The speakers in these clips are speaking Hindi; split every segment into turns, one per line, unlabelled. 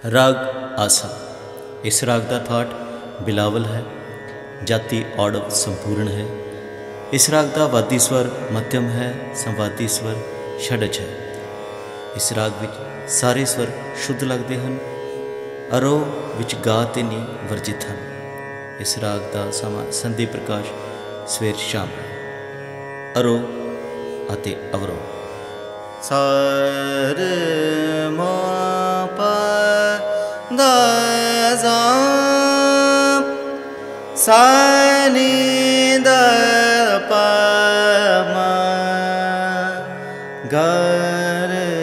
राग आसा। इस राग का थाट बिलावल है। जाति औड़व संपूर्ण है। इस राग का वादी स्वर मध्यम है। संवादी स्वर षडज है। इस राग विच सारे स्वर शुद्ध लगते हैं। आरोह विच गा ते नी वर्जित हैं। इस राग का समा संधि प्रकाश सवेर शाम है। आरोह अते अवरोह।
सा रे मा पा धा सा सा नी ध प म ग रे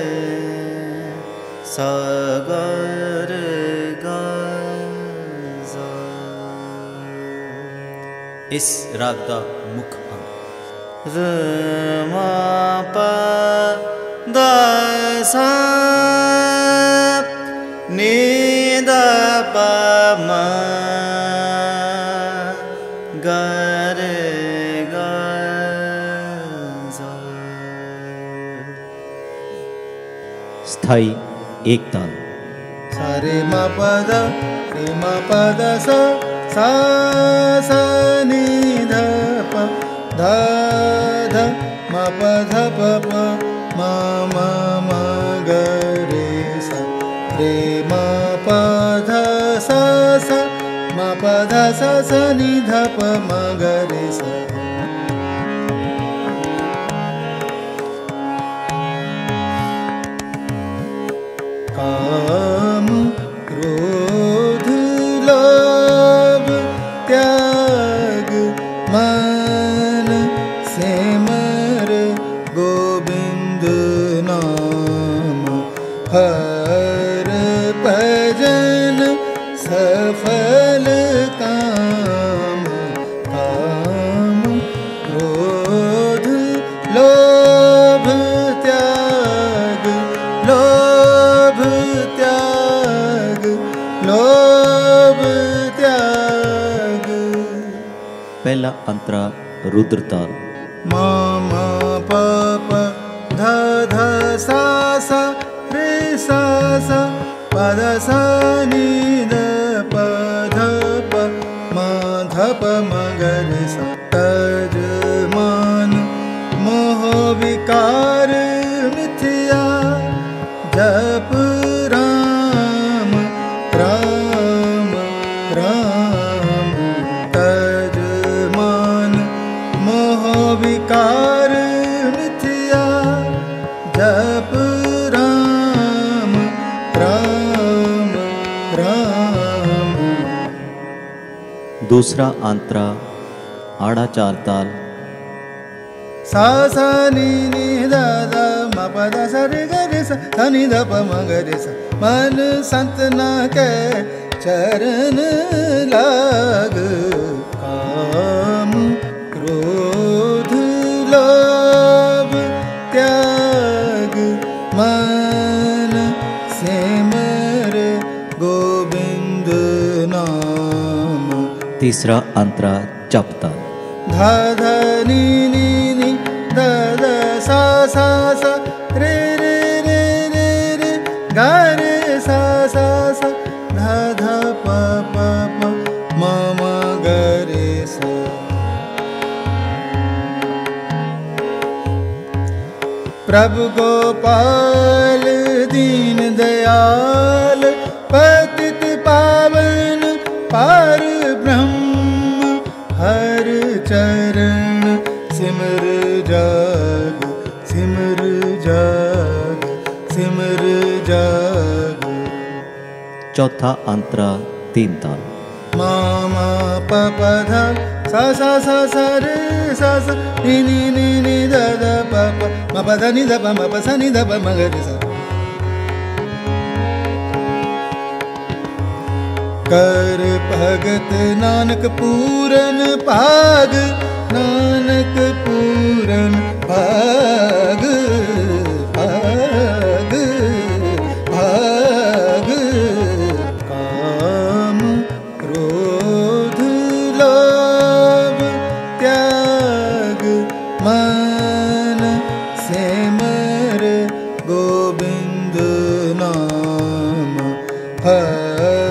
सा ग रे ग सा।
इस राग का मुख्य अंग
र मा पा धा सा नी ध प म ग रे ग सा।
स्थाई एक ताल।
सा रे म प ध रे म प ध सा सा सा नी ध प ध ध म प ध प प म म म ग रे सा रे म प ध सा सा म प ध सा सा नी ध प म ग रे सा। काम क्रोध लोभ त्याग मन सिमर गोविंद नाम हर भजन सफल काम। काम क्रोध लोभ त्याग लोभ त्याग लोभ त्याग।
पहला अंतरा रुद्र ताल।
मा मा प प ध ध सा सा रे सा सा प ध सा नी ध प ध प म ध प म ग रे सा। तज मान मोह विकार मिथ्या जप राम राम राम। तज मान मोह विकार मिथ्या जप राम राम राम।
दूसरा अंतरा आड़ा चार ताल।
सा सा नी नी ध ध म प ध सा रे ग रे सा सा नी ध प म ग रे सा। मन संत न के चरण लाग। काम क्रोध लोभ त्याग मन सिमर गोविंद नाम।
तीसरा अंतरा जप ताल।
धा धा नी नी नी ध ध सा सा सा रे रे रे रे रे ग रे सा सा सा धा धा प प प म म ग रे सा। प्रभु गोपाल दीन दयाल पतित पावन पार ब्रह्म हर चरण सिमर जाग सिमर जाग सिमर जाग।
चौथा अंतरा तीन ताल।
मा मा प प ध सा सा सा सा रे सा सा नी नी नी नी ध ध प प म प ध नी ध प म प सा नी ध प म ग रे सा। कर भगत नानक पूरन भाग नानक पूरन भाग भाग भाग। काम क्रोध लोभ त्याग मन सिमर गोविंद नाम फ